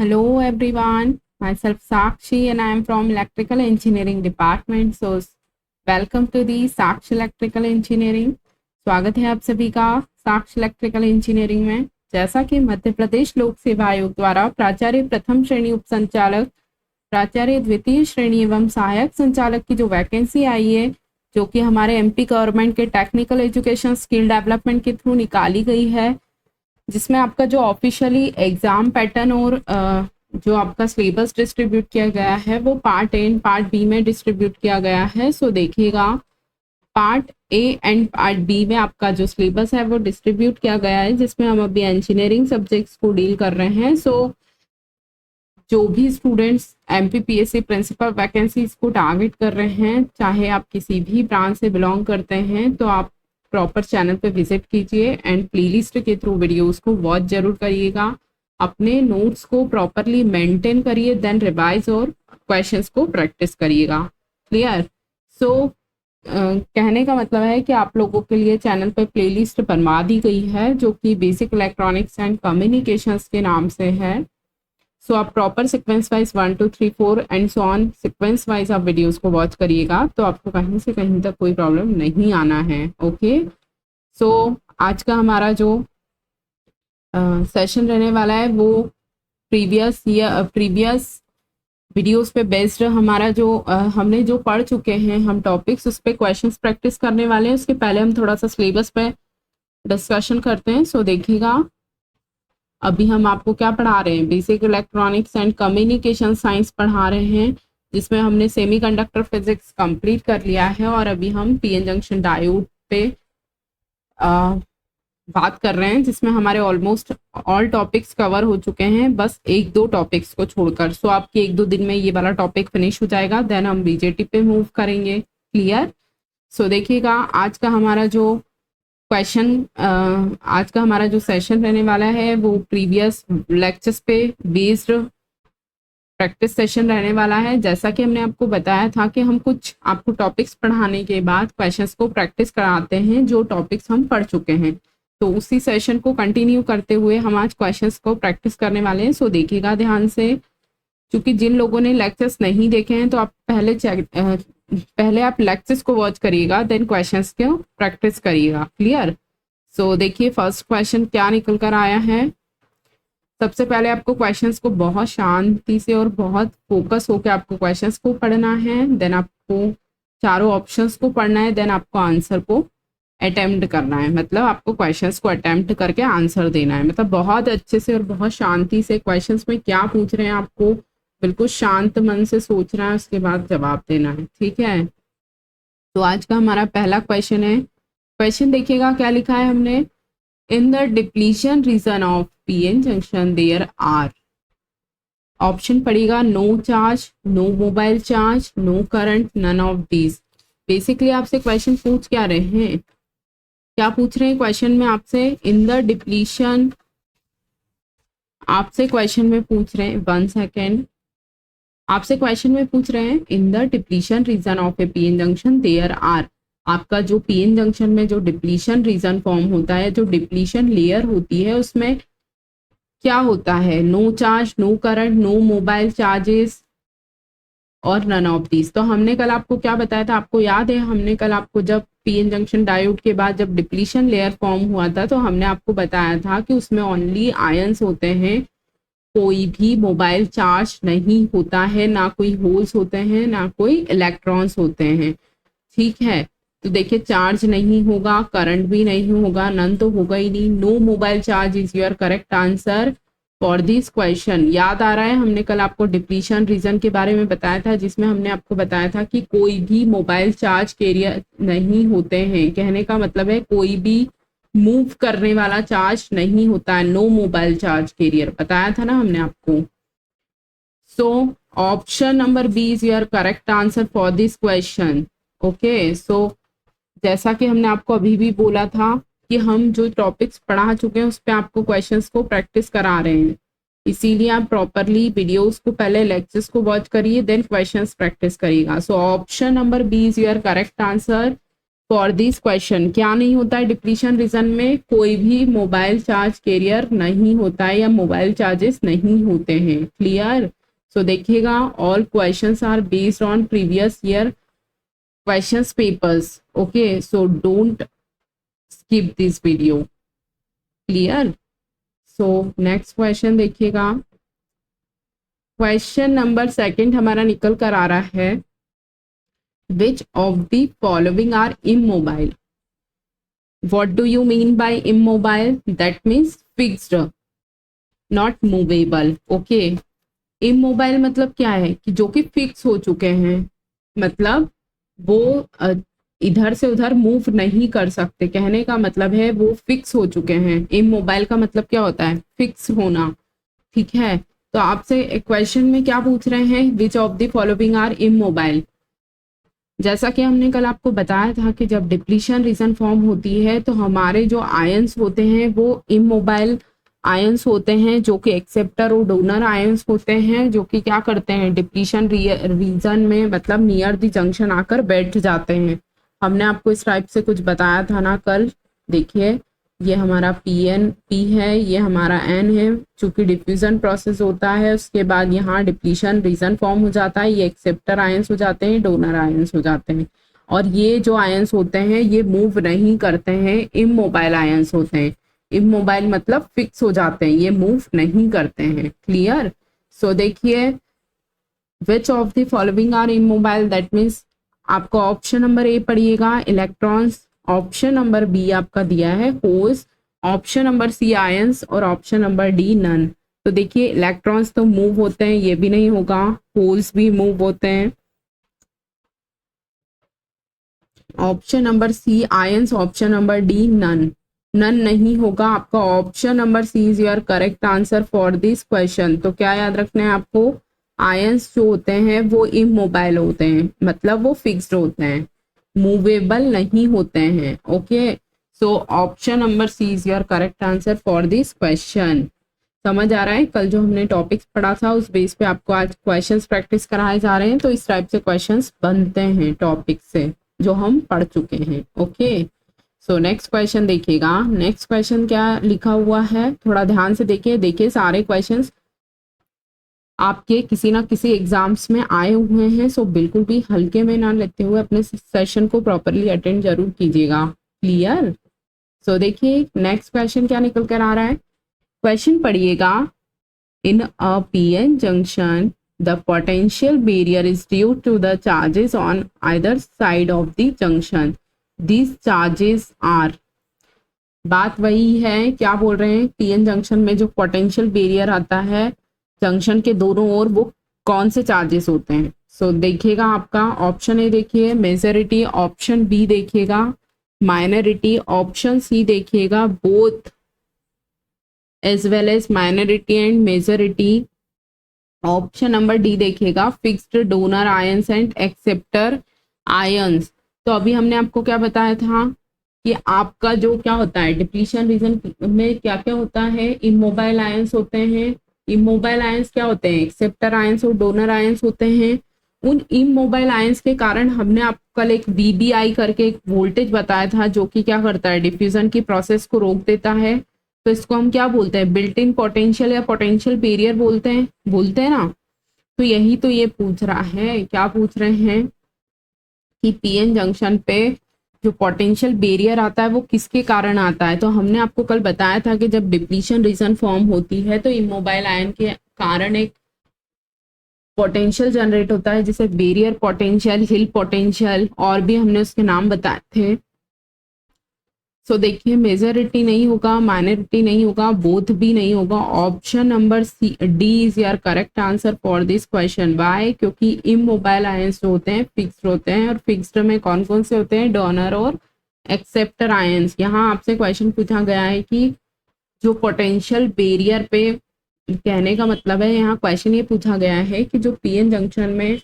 Hello everyone, myself Sakshi and I am from Electrical Engineering Department. So welcome to the Sakshi Electrical Engineering. स्वागत है आप सभी का साक्ष्य इलेक्ट्रिकल इंजीनियरिंग में। जैसा कि मध्य प्रदेश लोक सेवा आयोग द्वारा प्राचार्य प्रथम श्रेणी उप संचालक, प्राचार्य द्वितीय श्रेणी एवं सहायक संचालक की जो वैकेंसी आई है, जो कि हमारे एमपी गवर्नमेंट के टेक्निकल एजुकेशन स्किल डेवलपमेंट के थ्रू निकाली गई है, जिसमें आपका जो ऑफिशियली एग्जाम पैटर्न और जो आपका सिलेबस डिस्ट्रीब्यूट किया गया है वो part A and part B में डिस्ट्रीब्यूट किया गया है। सो देखिएगा, part A and part B में आपका जो सिलेबस है वो डिस्ट्रीब्यूट किया गया है, जिसमें हम अभी इंजीनियरिंग सब्जेक्ट्स को डील कर रहे हैं। सो जो भी स्टूडेंट्स एमपीपीएससी प्रिंसिपल वैकेंसीज को टारगेट कर रहे हैं, चाहे आप किसी भी ब्रांच से बिलोंग करते हैं, तो आप प्रॉपर चैनल पे विजिट कीजिए एंड प्लेलिस्ट के थ्रू वीडियोस को वॉच जरूर करिएगा। अपने नोट्स को प्रॉपरली मेंटेन करिए, देन रिवाइज और क्वेश्चंस को प्रैक्टिस करिएगा। क्लियर? सो कहने का मतलब है कि आप लोगों के लिए चैनल पे प्लेलिस्ट बनवा दी गई है, जो कि बेसिक इलेक्ट्रॉनिक्स एंड कम्युनिकेशंस के नाम से है। सो आप proper sequence wise 1 2 3 4 and so on sequence wise आप वीडियोस को वॉच करिएगा, तो आपको कहीं से कहीं तक कोई प्रॉब्लम नहीं आना है। ओके, सो आज का हमारा जो सेशन रहने वाला है वो प्रीवियस वीडियोस पे बेस्ड हमारा जो हमने जो पढ़ चुके हैं हम टॉपिक्स, उस पे क्वेश्चंस प्रैक्टिस करने वाले हैं। उसके पहले हम थोड़ा सा सिलेबस पे डिस्कशन करते हैं। सो देखिएगा, अभी हम आपको क्या पढ़ा रहे हैं, basic electronics and communication science पढ़ा रहे हैं, जिसमें हमने सेमीकंडक्टर फिजिक्स कंप्लीट कर लिया है और अभी हम पीएन जंक्शन डायोड पे बात कर रहे हैं, जिसमें हमारे ऑलमोस्ट ऑल टॉपिक्स कवर हो चुके हैं, बस एक दो टॉपिक्स को छोड़कर। सो आपके एक दो दिन में ये वाला टॉपिक फिनिश हो जाएगा, देन हम बीजेटी पे मूव करेंगे। क्लियर? सो देखिएगा, आज का हमारा जो सेशन रहने वाला है वो प्रीवियस लेक्चर्स पे बेस्ड प्रैक्टिस सेशन रहने वाला है। जैसा कि हमने आपको बताया था कि हम कुछ आपको टॉपिक्स पढ़ाने के बाद क्वेश्चंस को प्रैक्टिस कराते हैं, जो टॉपिक्स हम पढ़ चुके हैं। तो उसी सेशन को कंटिन्यू करते हुए हम आज क्वेश्चंस को प्रैक्टिस करने वाले हैं। सो देखिएगा ध्यान से, क्योंकि जिन लोगों ने लेक्चर्स नहीं देखे हैं तो आप पहले आप लेक्चर्स को वॉच करिएगा, देन क्वेश्चंस को प्रैक्टिस करिएगा। क्लियर? सो देखिए, फर्स्ट क्वेश्चन क्या निकल कर आया है। सबसे पहले आपको क्वेश्चंस को बहुत शांति से और बहुत फोकस होकर आपको क्वेश्चंस को पढ़ना है, देन आपको चारों ऑप्शंस को पढ़ना है, देन आपको आंसर को अटेम्प्ट करना है। मतलब आपको क्वेश्चंस को अटेम्प्ट करके आंसर देना है। मतलब बहुत अच्छे से और बहुत शांति से क्वेश्चंस में क्या पूछ रहे हैं आपको बिल्कुल शांत मन से सोचना है, उसके बाद जवाब देना है। ठीक है? तो आज का हमारा पहला क्वेश्चन है। क्वेश्चन देखिएगा क्या लिखा है हमने। In the depletion region of PN junction there are, option पड़ेगा no charge, no mobile charge, no current, none of these. Basically आपसे क्वेश्चन पूछ क्या रहे हैं, क्या पूछ रहे हैं क्वेश्चन में आपसे। इन द डिप्लीशन, आपसे क्वेश्चन में पूछ रहे हैं, 1 सेकेंड, आपसे क्वेश्चन में पूछ रहे हैं in the depletion region of a PN junction there are. आपका जो पीएन जंक्शन में जो डिप्लीशन रीजन फॉर्म होता है, जो डिप्लीशन लेयर होती है, उसमें क्या होता है, no charge, no current, no mobile charges और नन ऑफ दीज। तो हमने कल आपको क्या बताया था, आपको याद है, हमने कल आपको जब पीएन जंक्शन डायोड के बाद जब डिप्लीशन लेयर फॉर्म हुआ था, तो हमने आपको बताया था कि उसमें ओनली आयंस होते हैं, कोई भी मोबाइल चार्ज नहीं होता है, ना कोई होल्स होते हैं, ना कोई इलेक्ट्रॉन्स होते हैं। ठीक है? तो देखिए, चार्ज नहीं होगा, करंट भी नहीं होगा, नन तो होगा ही नहीं। No mobile charge is your correct answer for this question. याद आ रहा है, हमने कल आपको डिप्लीशन रीजन के बारे में बताया था, जिसमें हमने आपको बताया था कि कोई भी मोबाइल चार्ज कैरियर नहीं होते हैं। कहने का मतलब है कोई भी मूव करने वाला चार्ज नहीं होता है, नो मोबाइल चार्ज कैरियर, बताया था ना हमने आपको। So option number B is your correct answer for this question. Okay, so जैसा कि हमने आपको अभी भी बोला था कि हम जो टॉपिक्स पढ़ा चुके हैं उस पे आपको क्वेश्चंस को प्रैक्टिस करा रहे हैं, इसीलिए आप प्रॉपरली वीडियोस को पहले लेक्चर्स को वॉच करिए, देन क्वेश्चंस प्रैक्टिस करिएगा। So option number B is your correct answer for this question क्या नहीं होता है डिप्लीशन रीजन में? कोई भी मोबाइल चार्ज कैरियर नहीं होता है या मोबाइल चार्जेस नहीं होते हैं। क्लियर? सो देखिएगा, all questions are based on previous year questions papers. Okay, so don't skip this video. Clear? So next question देखिएगा, क्वेश्चन नंबर सेकंड हमारा निकल कर आ रहा है, which of the following are immobile? What do you mean by immobile? That means fixed, not movable. Okay, immobile मतलब क्या है कि जो कि फिक्स हो चुके हैं, मतलब वो इधर से उधर मूव नहीं कर सकते। कहने का मतलब है वो फिक्स हो चुके हैं। इमोबाइल का मतलब क्या होता है? फिक्स होना। ठीक है, तो आपसे एक क्वेश्चन में क्या पूछ रहे हैं, which of the following are immobile. जैसा कि हमने कल आपको बताया था कि जब डिप्लीशन रीजन फॉर्म होती है तो हमारे जो आयंस होते हैं वो इमोबाइल आयंस होते हैं, जो कि एक्सेप्टर और डोनर आयंस होते हैं, जो कि क्या करते हैं डिप्लीशन रीजन में, मतलब नियर द जंक्शन आकर बैठ जाते हैं। हमने आपको इस टाइप से कुछ बताया था ना कल। देखिए, ये हमारा पी है, ये हमारा एन है। चूंकि डिफ्यूजन प्रोसेस होता है उसके बाद यहाँ डिप्लीशन रीजन फॉर्म हो जाता है। ये एक्सेप्टर आयंस हो जाते हैं, डोनर आयंस हो जाते हैं, और ये जो आयंस होते हैं ये मूव नहीं करते हैं, इमोबाइल आयंस होते हैं। इमोबाइल मतलब फिक्स हो जाते हैं, ये मूव नहीं करते हैं। क्लियर? सो देखिए, which of the following are immobile, that means आपको ऑप्शन नंबर ए पढ़िएगा इलेक्ट्रॉन्स, ऑप्शन नंबर बी आपका दिया है holes, option number C ions और ऑप्शन नंबर डी नन। तो देखिए, इलेक्ट्रॉन्स तो मूव होते हैं, ये भी नहीं होगा। होल्स भी मूव होते हैं, option number C ions, option number D none. None नहीं होगा। आपका option number C is your correct answer for this question. तो क्या याद रखना है आपको, आयंस जो होते हैं वो इमोबाइल होते हैं, मतलब वो फिक्स्ड होते हैं, मूवेबल नहीं होते हैं। Okay, so option number C is your correct answer for this question. समझ आ रहा है? कल जो हमने टॉपिक्स पढ़ा था उस बेस पे आपको आज क्वेश्चंस प्रैक्टिस कराए जा रहे हैं, तो इस टाइप से क्वेश्चंस बनते हैं टॉपिक से जो हम पढ़ चुके हैं। ओके, सो नेक्स्ट क्वेश्चन देखिएगा। नेक्स्ट क्वेश्चन क्या लिखा हुआ है, थोड़ा ध्यान से देखिए। देखिए, सारे क्वेश्चंस आपके किसी ना किसी एग्जाम्स में आए हुए हैं, सो बिल्कुल भी हल्के में ना लेते हुए अपने सेशन को प्रॉपरली अटेंड जरूर कीजिएगा। क्लियर? सो देखिए, नेक्स्ट क्वेश्चन क्या निकल कर आ रहा है, क्वेश्चन पढ़िएगा। In a PN junction the potential barrier is due to the charges on either side of the junction. These charges are, बात वही है, क्या बोल रहे हैं, पीएन जंक्शन में जो पोटेंशियल बैरियर आता है जंक्शन के दोनों ओर, वो कौन से चार्जेस होते हैं। सो देखिएगा, आपका ऑप्शन ए देखिए मेजोरिटी, ऑप्शन बी देखिएगा माइनॉरिटी, ऑप्शन सी देखिएगा both as well as minority and majority, option number D देखिएगा fixed donor ions and acceptor ions. तो अभी हमने आपको क्या बताया था कि आपका जो क्या होता है डिप्लीशन रीजन में क्या क्या होता है, इमोबाइल आयंस होते हैं। इमोबाइल आयंस क्या होते हैं, एक्सेप्टर आयंस और डोनर आयंस होते हैं। उन इमोबाइल आयंस के कारण हमने आपको कल एक वीबीआई करके एक वोल्टेज बताया था, जो कि क्या करता है डिफ्यूजन की प्रोसेस को रोक देता है। तो इसको हम क्या बोलते हैं, बिल्ट इन पोटेंशियल या पोटेंशियल बैरियर बोलते हैं ना। तो यही तो ये पूछ रहा है, क्या पूछ रहे हैं कि पीएन जंक्शन पे जो पोटेंशियल बैरियर आता है वो किसके कारण आता है। तो हमने आपको कल बताया था कि जब डिप्लीशन रीजन फॉर्म होती है तो इमोबाइल आयन के कारण एक पोटेंशियल जनरेट होता है, जिसे बैरियर पोटेंशियल, हिल पोटेंशियल, और भी हमने उसके नाम बताए थे। सो देखिए, मेजोरिटी नहीं होगा, माइनॉरिटी नहीं होगा, बोथ भी नहीं होगा। Option number C D is your correct answer for this question. Why? क्योंकि इमोबाइल आयंस जो होते हैं फिक्स्ड होते हैं, और फिक्स्ड में कौन कौन से होते हैं, डोनर और एक्सेप्टर आयंस। यहाँ आपसे क्वेश्चन पूछा गया है कि जो पोटेंशियल बैरियर पे, कहने का मतलब है यहाँ क्वेश्चन ये पूछा गया है कि जो पीएन जंक्शन में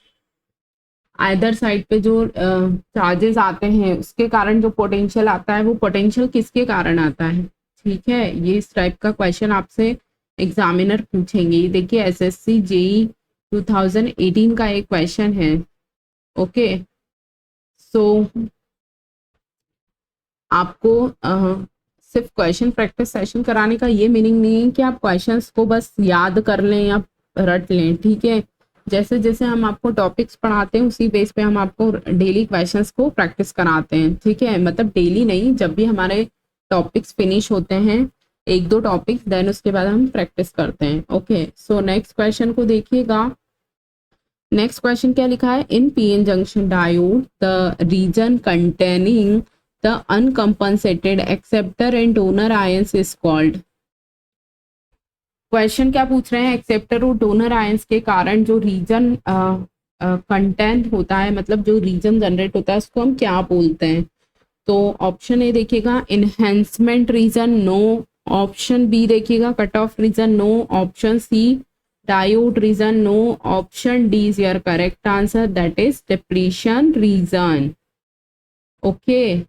आइदर साइड पे जो चार्जेस आते हैं उसके कारण जो पोटेंशियल आता है वो पोटेंशियल किसके कारण आता है। ठीक है, ये इस टाइप का क्वेश्चन आपसे एग्जामिनर पूछेंगे। देखिए, एसएससी जेई 2018 का एक क्वेश्चन है। ओके, सो आपको सिर्फ क्वेश्चन प्रैक्टिस सेशन कराने का ये मीनिंग नहीं है कि आप क्वेश्चंस को बस याद कर लें या रट लें, ठीक है। जैसे जैसे हम आपको टॉपिक्स पढ़ाते हैं उसी बेस पे हम आपको डेली क्वेश्चंस को प्रैक्टिस कराते हैं, ठीक है। मतलब डेली नहीं, जब भी हमारे टॉपिक्स फिनिश होते हैं एक दो टॉपिक्स, देन उसके बाद हम प्रैक्टिस करते हैं। ओके, सो नेक्स्ट क्वेश्चन को देखिएगा। नेक्स्ट क्वेश्चन क्या लिखा है, in PN junction diode the region containing the uncompensated acceptor and donor ions is called. Question क्या पूछ रहे हैं, एक्सेप्टर और डोनर आयंस के कारण जो रीजन कंटेंट होता है, मतलब जो रीजन जनरेट होता है, उसको हम क्या बोलते हैं। तो ऑप्शन ए देखिएगा enhancement region, no. Option B देखिएगा cut off region, no. Option C diode region, no. Option D is your correct answer, that is depletion region. Okay,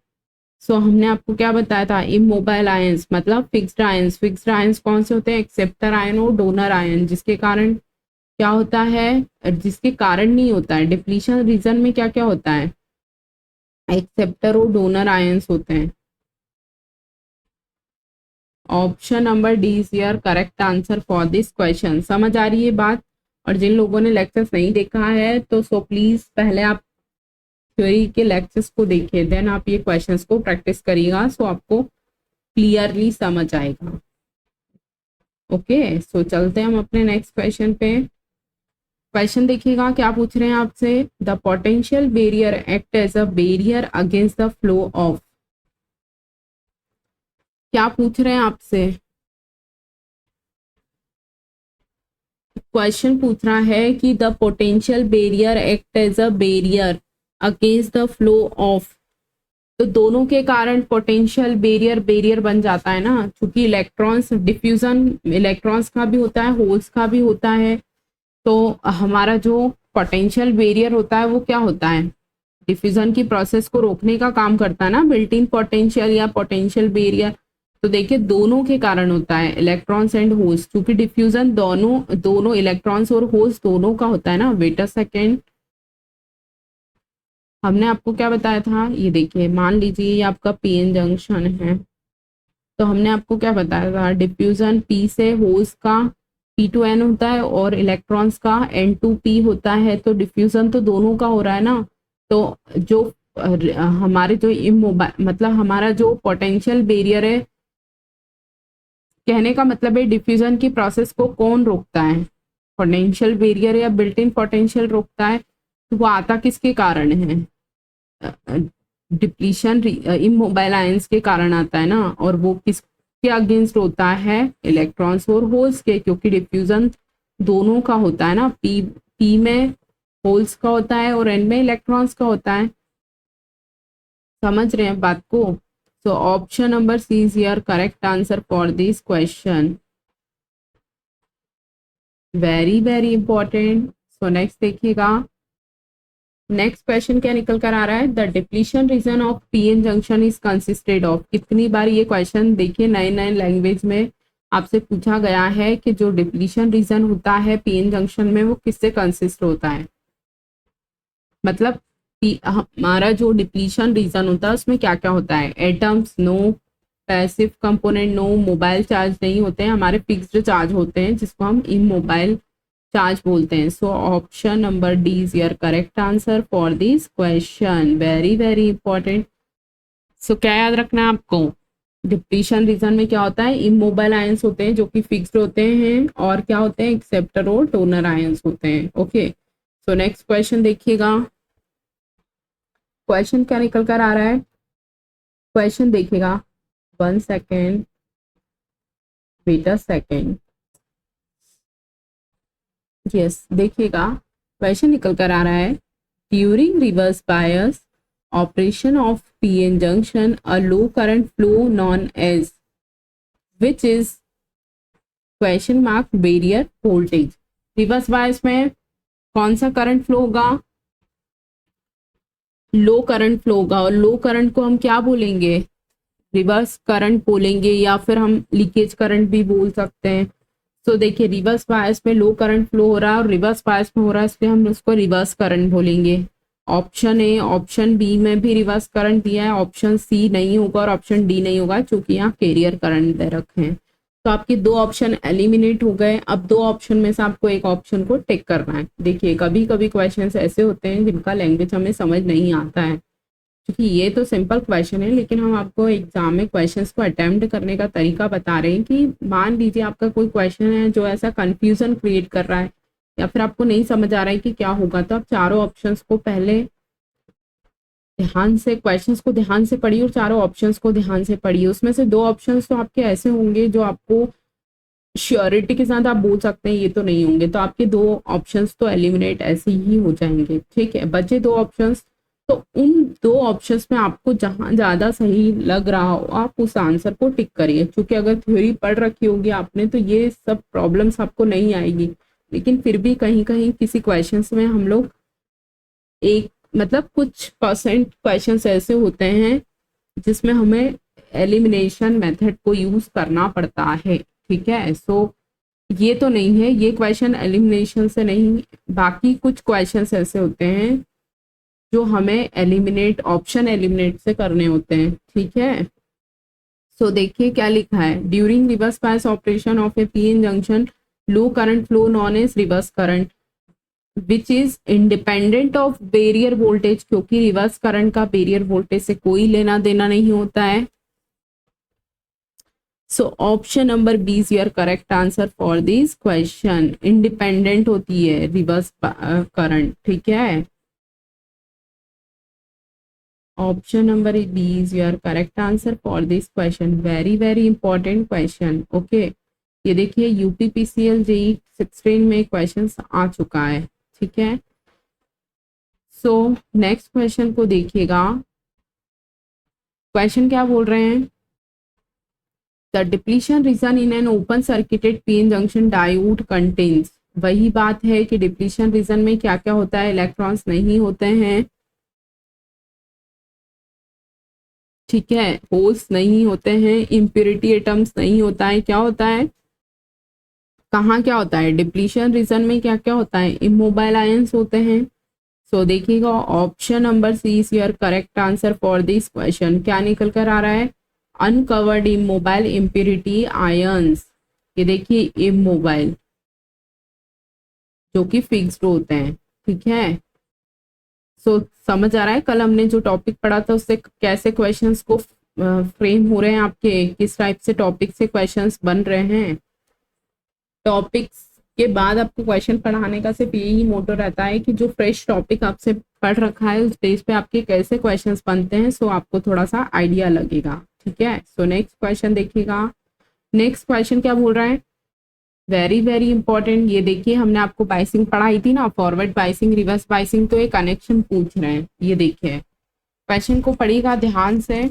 so हमने आपको क्या बताया था, इमोबाइल आयंस मतलब फिक्स्ड आयंस। फिक्स्ड आयंस कौन से होते हैं, एक्सेप्टर आयन और डोनर आयन, जिसके कारण क्या होता है, जिसके कारण नहीं होता है। डिप्लीशन रीजन में क्या क्या होता है, एक्सेप्टर और डोनर आयंस होते हैं। Option number D is your correct answer for this question. समझ आ रही है बात। और जिन लोगों ने लेक्चर्स नहीं देखा है तो सो प्लीज पहले आप थ्योरी के लेक्चर्स को देखिए, देन आप ये क्वेश्चंस को प्रैक्टिस करिएगा, सो आपको क्लियरली समझ आएगा। ओके, सो चलते हैं हम अपने नेक्स्ट क्वेश्चन पे। क्वेश्चन देखिएगा क्या पूछ रहे हैं आपसे, the potential barrier act as a barrier against the flow of. क्या पूछ रहे हैं आपसे, क्वेश्चन पूछ रहा है कि the potential barrier act as a barrier against the flow of. तो दोनों के कारण पोटेंशियल बैरियर बैरियर बन जाता है ना, क्योंकि इलेक्ट्रॉन्स डिफ्यूजन इलेक्ट्रॉन्स का भी होता है, होल्स का भी होता है। तो हमारा जो पोटेंशियल बैरियर होता है वो क्या होता है, डिफ्यूजन की प्रोसेस को रोकने का काम करता है ना, बिल्ट इन पोटेंशियल या पोटेंशियल बैरियर। तो देखिए दोनों के कारण होता है, इलेक्ट्रॉन्स एंड होल्स, क्योंकि डिफ्यूजन दोनों दोनों इलेक्ट्रॉन्स और होल्स दोनों का होता है ना। वेट अ सेकेंड, हमने आपको क्या बताया था, ये देखिए मान लीजिए ये आपका पीएन जंक्शन है, तो हमने आपको क्या बताया था, डिफ्यूजन पी से होल्स का P2N होता है और इलेक्ट्रॉन्स का N2P होता है। तो डिफ्यूजन तो दोनों का हो रहा है ना। तो जो हमारे जो इमोबाइल मतलब हमारा जो पोटेंशियल बैरियर है, कहने का मतलब है डिफ्यूजन की प्रोसेस को कौन रोकता है, पोटेंशियल बैरियर या बिल्ट इन पोटेंशियल रोकता है। तो वो आता किसके कारण है, डिप्लीशन इमोबाइल आयंस के कारण आता है ना। और वो किसके अगेंस्ट होता है, इलेक्ट्रॉन्स और होल्स के, क्योंकि डिफ्यूजन दोनों का होता है ना, पी में होल्स का होता है और एन में इलेक्ट्रॉन्स का होता है। समझ रहे हैं बात को। So option number C is your correct answer for this question, very very important. So next देखिएगा, नेक्स्ट क्वेश्चन क्या निकल कर आ रहा है, the depletion region of PN junction is consisted of. कितनी बार ये क्वेश्चन देखिए नए नए लैंग्वेज में आपसे पूछा गया है कि जो डिप्लीशन रीजन होता है पीएन जंक्शन में वो किससे कंसिस्ट होता है। मतलब हमारा जो डिप्लीशन रीजन होता है उसमें क्या क्या होता है, atoms no, passive component no, mobile charge नहीं होते हैं, हमारे फिक्स्ड चार्ज होते हैं जिसको हम इमोबाइल चार्ज बोलते हैं। So option number D is your correct answer for this question, very very important. So क्या याद रखना है आपको, डिप्लीशन रीजन में क्या होता है, इमोबाइल आयंस होते हैं जो कि फिक्स्ड होते हैं, और क्या होते हैं, एक्सेप्टर और डोनर आयंस होते हैं। ओके, सो नेक्स्ट क्वेश्चन देखिएगा, क्वेश्चन क्या निकल कर आ रहा है, क्वेश्चन देखिएगा, 1 second, wait a second, yes देखिएगा क्वेश्चन निकल कर आ रहा है, during reverse bias operation of PN junction a low current flow known as which is question mark barrier voltage. Reverse bias में कौन सा करंट फ्लो होगा, लो करंट फ्लो होगा। और लो करंट को हम क्या बोलेंगे, रिवर्स करंट बोलेंगे, या फिर हम लीकेज करंट भी बोल सकते हैं। तो देखिए रिवर्स बायस में लो करंट फ्लो हो रहा है और रिवर्स बायस में हो रहा है, इसलिए हम उसको रिवर्स करंट बोलेंगे। ऑप्शन ए ऑप्शन बी में भी रिवर्स करंट दिया है, ऑप्शन सी नहीं होगा और ऑप्शन डी नहीं होगा क्योंकि यहाँ कैरियर करंट दे रखे हैं। तो आपके दो ऑप्शन एलिमिनेट हो गए। अब दो ऑप्शन में से आपको एक ऑप्शन को टिक करना है। देखिए कभी कभी क्वेश्चंस ऐसे होते हैं जिनका लैंग्वेज हमें समझ नहीं आता है, क्योंकि ये तो सिंपल क्वेश्चन है, लेकिन हम आपको एग्जाम में क्वेश्चंस को अटेम्प्ट करने का तरीका बता रहे हैं कि मान लीजिए आपका कोई क्वेश्चन है जो ऐसा कंफ्यूजन क्रिएट कर रहा है या फिर आपको नहीं समझ आ रहा है कि क्या होगा, तो आप चारों ऑप्शंस को पहले ध्यान से क्वेश्चंस को ध्यान से पढ़िए और चारों ऑप्शंस को ध्यान से पढ़िए। उसमें से दो ऑप्शंस तो आपके ऐसे होंगे जो आपको श्योरिटी के साथ आप बोल सकते हैं ये तो नहीं होंगे, तो आपके दो ऑप्शंस तो एलिमिनेट ऐसे ही हो जाएंगे। ठीक है, बचे दो ऑप्शंस, तो उन दो ऑप्शंस में आपको जहां ज्यादा सही लग रहा हो आप उस आंसर को टिक करिए। क्योंकि अगर थ्योरी पढ़ रखी होगी आपने तो ये सब प्रॉब्लम्स आपको नहीं आएगी, लेकिन फिर भी कहीं कहीं किसी क्वेश्चंस में हम लोग एक मतलब कुछ परसेंट क्वेश्चंस ऐसे होते हैं जिसमें हमें एलिमिनेशन मेथड को यूज करना पड़ता है। ठीक है, सो ये तो नहीं है, ये क्वेश्चन एलिमिनेशन से नहीं, बाकी कुछ क्वेश्चंस ऐसे होते हैं जो हमें एलिमिनेट ऑप्शन एलिमिनेट से करने होते हैं। ठीक है, सो देखिए क्या लिखा है, during reverse bias operation of a PN junction low current flow known as reverse current which is independent of barrier voltage, क्योंकि रिवर्स करंट का बैरियर वोल्टेज से कोई लेना देना नहीं होता है। So option number B is your correct answer for this question. Independent होती है रिवर्स करंट। ठीक है, option number B is your correct answer for this question. Very very important question. Okay, ये देखिए यूपीपीसीएल जेई 16 में question आ चुका है। ठीक है, सो नेक्स्ट क्वेश्चन को देखिएगा। क्वेश्चन क्या बोल रहे हैं, the depletion reason in an open circuited PN junction diode contains. वही बात है कि डिप्लीशन रीजन में क्या क्या होता है, इलेक्ट्रॉन्स नहीं होते हैं। ठीक है, होल्स नहीं होते हैं, इम्प्योरिटी एटम्स नहीं होता है। क्या होता है, कहाँ क्या होता है, डिप्लीशन रीजन में क्या क्या होता है, इमोबाइल आयंस होते हैं। सो देखिएगा option number C is your correct answer for this question. क्या निकल कर आ रहा है, अनकवर्ड इमोबाइल इम्प्योरिटी आयंस। ये देखिए इमोबाइल जो कि फिक्स्ड होते हैं। ठीक है, सो समझ आ रहा है कल हमने जो टॉपिक पढ़ा था उससे कैसे क्वेश्चंस को फ्रेम हो रहे हैं, आपके किस टाइप से टॉपिक से क्वेश्चंस बन रहे हैं। टॉपिक्स के बाद आपको क्वेश्चन पढ़ाने का सिर्फ यही मोटो रहता है कि जो फ्रेश टॉपिक आपसे पढ़ रखा है उस बेस पे आपके कैसे क्वेश्चंस बनते हैं, सो आपको थोड़ा सा आइडिया लगेगा। ठीक है, सो नेक्स्ट क्वेश्चन देखिएगा। नेक्स्ट क्वेश्चन क्या बोल रहा है, वेरी वेरी इंपॉर्टेंट। ये देखिए हमने आपको बाइसिंग पढ़ाई थी ना, फॉरवर्ड बाइसिंग रिवर्स बाइसिंग, तो ये कनेक्शन पूछ रहे हैं। ये देखिए क्वेश्चन को पढ़िएगा ध्यान से।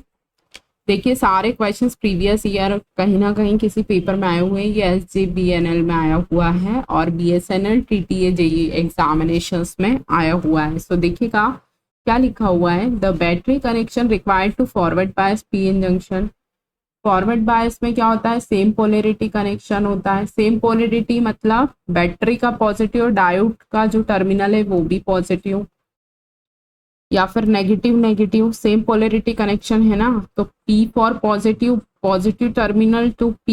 देखिए सारे क्वेश्चंस प्रीवियस ईयर कहीं ना कहीं किसी पेपर में आए हुए हैं। ये SJBNL में आया हुआ है और BSNL TTA JEE एग्जामिनेशंस में आया हुआ है। सो देखिएगा क्या लिखा हुआ है, the battery connection required to forward bias PN junction. Forward bias में क्या होता है, सेम पोलैरिटी कनेक्शन होता है। सेम पोलैरिटी मतलब बैटरी का पॉजिटिव, डायोड का जो टर्मिनल है वो भी पॉजिटिव, या फिर negative negative, same polarity connection है ना। तो P for positive, positive terminal to P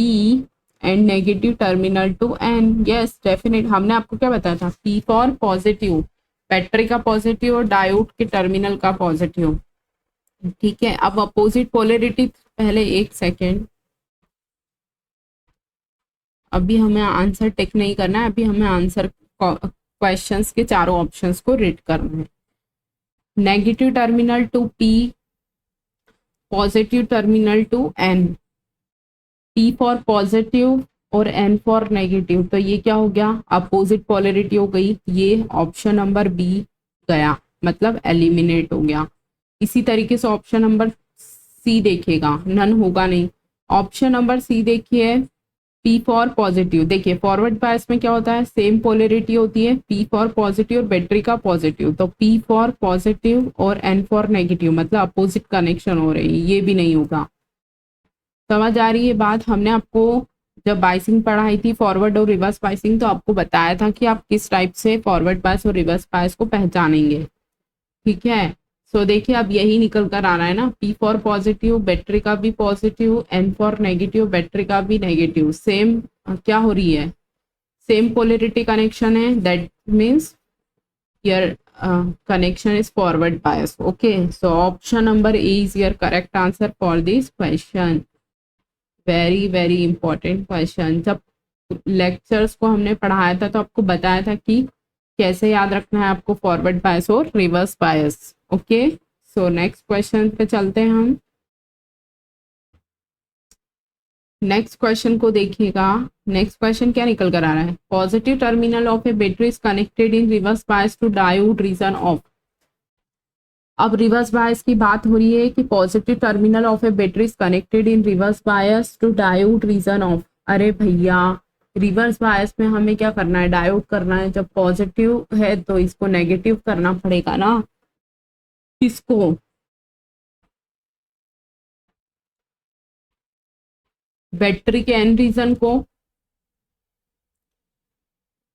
and negative terminal to N। Yes definite, हमने आपको क्या बताया था, P फॉर पॉजिटिव बैटरी का पॉजिटिव और डायोड के टर्मिनल का पॉजिटिव। ठीक है, अब अपोजिट पोलैरिटी, पहले एक सेकेंड, अभी हमें आंसर टिक नहीं करना है, अभी हमें आंसर क्वेश्चंस के चारों ऑप्शंस को रीड करना है। Negative terminal to P, positive terminal to N, P for positive और N फॉर नेगेटिव, तो ये क्या हो गया, अपोजिट पोलैरिटी हो गई। ये ऑप्शन नंबर B गया, मतलब एलिमिनेट हो गया। इसी तरीके से ऑप्शन नंबर C देखेगा, नन होगा नहीं। ऑप्शन नंबर C देखिए, P फॉर पॉजिटिव, देखिए फॉरवर्ड बायस में क्या होता है, सेम पोलैरिटी होती है, P फॉर पॉजिटिव और बैटरी का पॉजिटिव, तो P फॉर पॉजिटिव और N फॉर नेगेटिव, मतलब अपोजिट कनेक्शन हो रही है, ये भी नहीं होगा। समझ आ रही है बात। हमने आपको जब बाइसिंग पढ़ाई थी फॉरवर्ड और रिवर्स बाइसिंग, तो आपको बताया था कि आप किस टाइप से फॉरवर्ड बायस और रिवर्स बायस को पहचानेंगे। ठीक है। सो देखिए अब यही निकल कर आ रहा है ना, P फॉर पॉजिटिव, बैटरी का भी positive, N for negative, battery का भी नेगेटिव, सेम क्या हो रही है, सेम पोलरिटी कनेक्शन है, that means your connection is forward bias. Okay, so option number A is your correct answer for this question. Very important question. जब lectures को हमने पढ़ाया था तो आपको बताया था कि कैसे याद रखना है आपको फॉरवर्ड बायस और reverse bias. Okay, so next question पे चलते हैं हम। नेक्स्ट क्वेश्चन को देखिएगा। नेक्स्ट क्वेश्चन क्या निकल कर आ रहा है, positive terminal of a battery is connected in reverse bias to diode region of. अब रिवर्स बायस की बात हो रही है कि positive terminal of a battery is connected in reverse bias to diode region of. अरे भैया, रिवर्स बायस में हमें क्या करना है, डायोड करना है। जब पॉजिटिव है तो इसको नेगेटिव करना पड़ेगा ना, किसको, बैटरी के एन रीजन को।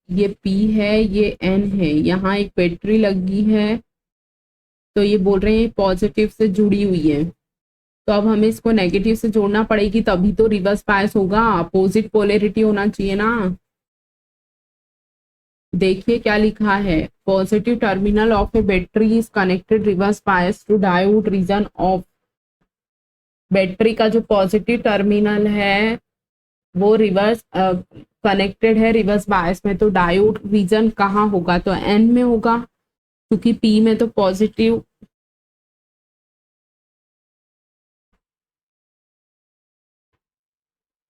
ये P है, ये N है, यहाँ एक बैटरी लगी है तो ये बोल रहे हैं पॉजिटिव से जुड़ी हुई है, तो अब हमें इसको नेगेटिव से जोड़ना पड़ेगी तभी तो रिवर्स बायस होगा, अपोजिट पोलैरिटी होना चाहिए ना। देखिए क्या लिखा है, positive terminal of a battery is connected reverse bias to diode region of. Battery का जो पॉजिटिव टर्मिनल है वो रिवर्स कनेक्टेड है रिवर्स बायस में, तो डायोड रीजन कहाँ होगा, तो एन में होगा, क्योंकि पी में तो पॉजिटिव।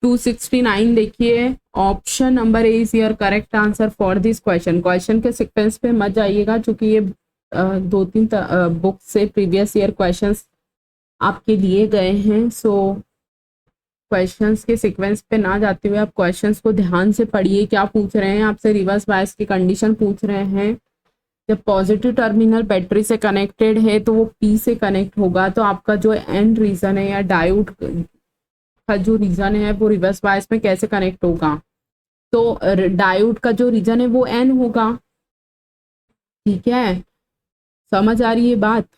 टू 269 देखिए, option number A is your correct answer for this question. Question के सीक्वेंस पे मत जाइएगा क्योंकि ये 2-3 बुक से प्रीवियस ईयर क्वेश्चंस आपके लिए गए हैं, सो क्वेश्चंस के सीक्वेंस पे ना जाते हुए आप क्वेश्चंस को ध्यान से पढ़िए। क्या पूछ रहे हैं आपसे, रिवर्स बायस की कंडीशन पूछ रहे हैं। जब पॉजिटिव टर्मिनल बैटरी से कनेक्टेड है तो वो पी से कनेक्ट होगा, तो आपका जो एन रीजन है या डायोड का जो रीजन है वो रिवर्स बायस में कैसे कनेक्ट होगा, तो डायोड का जो रीजन है वो एन होगा। ठीक है, समझ आ रही है बात।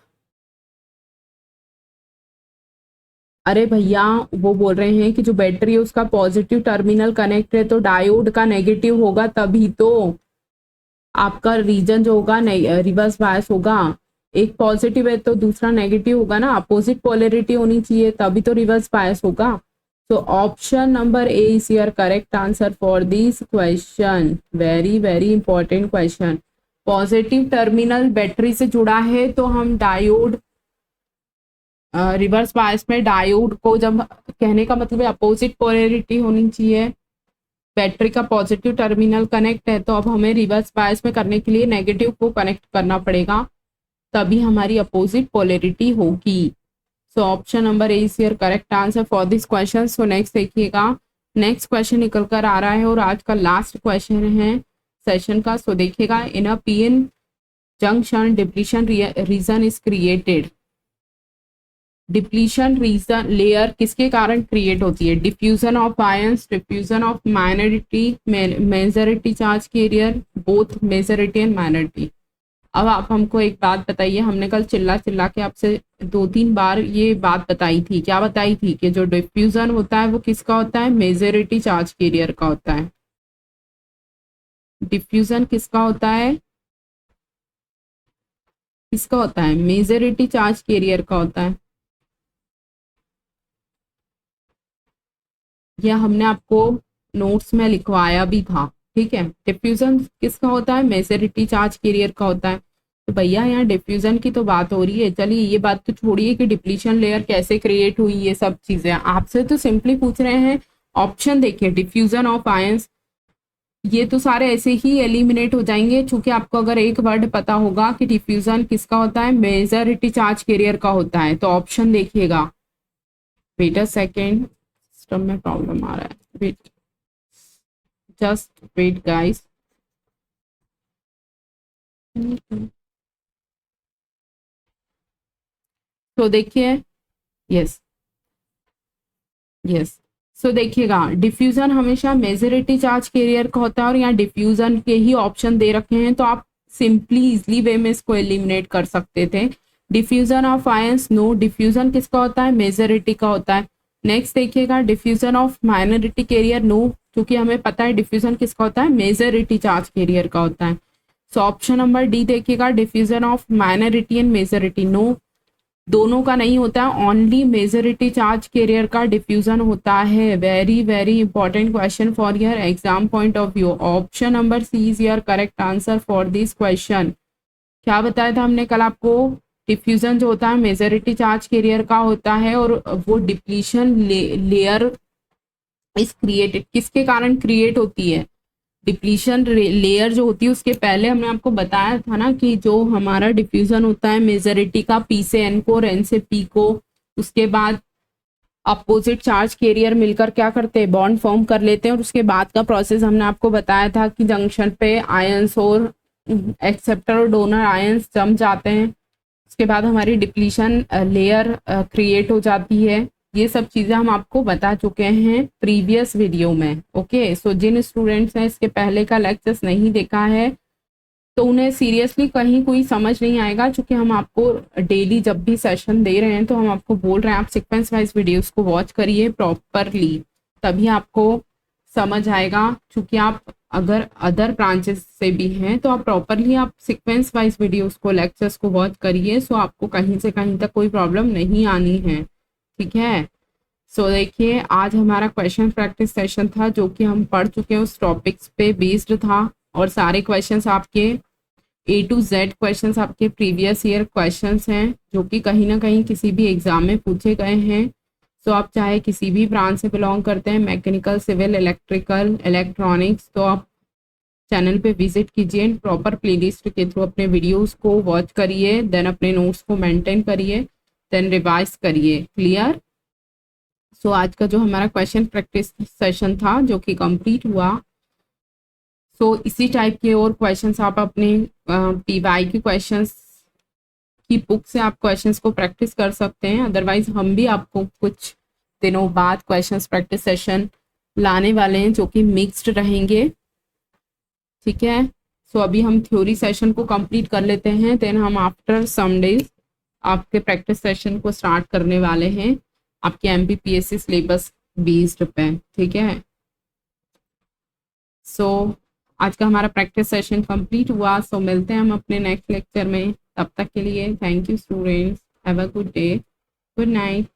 अरे भैया, वो बोल रहे हैं कि जो बैटरी है उसका पॉजिटिव टर्मिनल कनेक्ट है तो डायोड का नेगेटिव होगा, तभी तो आपका रीजन जो होगा रिवर्स बायस होगा। एक पॉजिटिव है तो दूसरा नेगेटिव होगा ना, अपोजिट पोलैरिटी होनी चाहिए तभी तो रिवर्स बायस होगा। तो option number A is your correct answer for this question. Very important question. Positive terminal battery से जुड़ा है तो हम डायोड रिवर्स बायस में डायोड को, जब कहने का मतलब है अपोजिट पोलैरिटी होनी चाहिए, बैटरी का पॉजिटिव टर्मिनल कनेक्ट है तो अब हमें रिवर्स बायस में करने के लिए नेगेटिव को कनेक्ट करना पड़ेगा, तभी हमारी अपोजिट पोलैरिटी होगी। सो option number A is your correct answer for this question. So next देखिएगा, नेक्स्ट क्वेश्चन निकल कर आ रहा है और आज का लास्ट क्वेश्चन है सेशन का। सो देखिएगा, in a PN junction depletion region is created. Depletion region layer किसके कारण क्रिएट होती है, diffusion of ions, diffusion of minority, majority charge carrier, both majority and minority. अब आप हमको एक बात बताइए, हमने कल चिल्ला चिल्ला के आपसे 2-3 बार ये बात बताई थी, क्या बताई थी कि जो डिफ्यूजन होता है वो किसका होता है, मेजॉरिटी चार्ज कैरियर का होता है। डिफ्यूजन किसका होता है, किसका होता है, मेजॉरिटी चार्ज कैरियर का होता है। यह हमने आपको नोट्स में लिखवाया भी था, ठीक है। डिफ्यूजन किसका होता है, मेजॉरिटी चार्ज कैरियर का होता है। तो भैया यहाँ डिफ्यूजन की तो बात हो रही है, चलिए ये बात तो छोड़िए कि डिप्लीशन लेयर कैसे क्रिएट हुई, ये सब चीजें आपसे तो सिंपली पूछ रहे हैं। ऑप्शन देखिए, डिफ्यूजन ऑफ आयंस, ये तो सारे ऐसे ही एलिमिनेट हो जाएंगे, चूंकि आपको अगर एक वर्ड पता होगा कि डिफ्यूजन किसका होता है, मेजॉरिटी चार्ज कैरियर का होता है, तो ऑप्शन देखिएगा। वेट अ सेकेंड, सिस्टम में प्रॉब्लम आ रहा है, वेट, जस्ट वेट गाइस। तो देखिए, यस यस, सो देखिएगा, डिफ्यूजन हमेशा मेजॉरिटी चार्ज कैरियर का होता है और यहाँ डिफ्यूजन के ही ऑप्शन दे रखे हैं, तो आप सिंपली इजली वे में इसको एलिमिनेट कर सकते थे। Diffusion of ions, no, diffusion किसका होता है, मेजॉरिटी का होता है। नेक्स्ट देखिएगा diffusion of minority carrier, no, क्योंकि हमें पता है डिफ्यूजन किसका होता है, मेजॉरिटी चार्ज कैरियर का होता है। सो ऑप्शन नंबर डी देखिएगा, diffusion of minority and majority, no, दोनों का नहीं होता है, ओनली मेजॉरिटी चार्ज कैरियर का डिफ्यूजन होता है। Very very important question for your exam point of view. Option number C is your correct answer for this question. क्या बताया था हमने कल आपको, डिफ्यूजन जो होता है मेजॉरिटी चार्ज कैरियर का होता है, और वो डिप्लीशन लेयर इस क्रिएटेड, किसके कारण क्रिएट होती है, डिप्लीशन लेयर जो होती है उसके पहले हमने आपको बताया था ना कि जो हमारा डिफ्यूजन होता है मेजॉरिटी का, पी से एन को और एन से पी को, उसके बाद अपोजिट चार्ज कैरियर मिलकर क्या करते हैं, बॉन्ड फॉर्म कर लेते हैं, और उसके बाद का प्रोसेस हमने आपको बताया था कि जंक्शन पे आयंस और एक्सेप्टर और डोनर आयंस जम जाते हैं, उसके बाद हमारी डिप्लीशन लेयर क्रिएट हो जाती है। ये सब चीज़ें हम आपको बता चुके हैं प्रीवियस वीडियो में। ओके, सो जिन स्टूडेंट्स ने इसके पहले का लेक्चर्स नहीं देखा है तो उन्हें सीरियसली कहीं कोई समझ नहीं आएगा, क्योंकि हम आपको डेली जब भी सेशन दे रहे हैं तो हम आपको बोल रहे हैं आप सीक्वेंस वाइज वीडियोस को वॉच करिए प्रॉपरली, तभी आपको समझ आएगा। क्योंकि आप अगर अदर ब्रांचेस से भी हैं तो आप प्रॉपरली आप सीक्वेंस वाइज वीडियोस को, लेक्चर्स को वॉच करिए, सो आपको कहीं से कहीं तक कोई प्रॉब्लम नहीं आनी है। ठीक है, सो देखिए आज हमारा क्वेश्चन प्रैक्टिस सेशन था जो कि हम पढ़ चुके हैं, उस टॉपिक्स पे बेस्ड था, और सारे क्वेश्चंस आपके A to Z क्वेश्चंस आपके प्रीवियस ईयर क्वेश्चंस हैं जो कि कहीं ना कहीं किसी भी एग्जाम में पूछे गए हैं। सो आप चाहे किसी भी ब्रांच से बिलोंग करते हैं, मैकेनिकल, सिविल, इलेक्ट्रिकल, इलेक्ट्रॉनिक्स, तो आप चैनल पे विजिट कीजिए, प्रॉपर प्लेलिस्ट के थ्रू अपने वीडियोस को वॉच करिए, देन अपने नोट्स को मेंटेन करिए, देन रिवाइज करिए। क्लियर? सो आज का जो हमारा क्वेश्चन प्रैक्टिस सेशन था जो कि कंप्लीट हुआ, सो इसी टाइप के और क्वेश्चंस आप अपने पीवाई के क्वेश्चंस की बुक से आप क्वेश्चंस को प्रैक्टिस कर सकते हैं। अदरवाइज हम भी आपको कुछ दिनों बाद क्वेश्चंस प्रैक्टिस सेशन लाने वाले हैं जो कि मिक्स्ड रहेंगे। ठीक है, सो अभी हम थ्योरी सेशन को कंप्लीट कर लेते हैं, देन हम आफ्टर सम डेज आपके प्रैक्टिस सेशन को स्टार्ट करने वाले हैं आपके MPPSC सिलेबस बेस्ड पे। ठीक है, सो आज का हमारा प्रैक्टिस सेशन कंप्लीट हुआ। सो मिलते हैं हम अपने नेक्स्ट लेक्चर में, तब तक के लिए thank you students, have a good day, good night.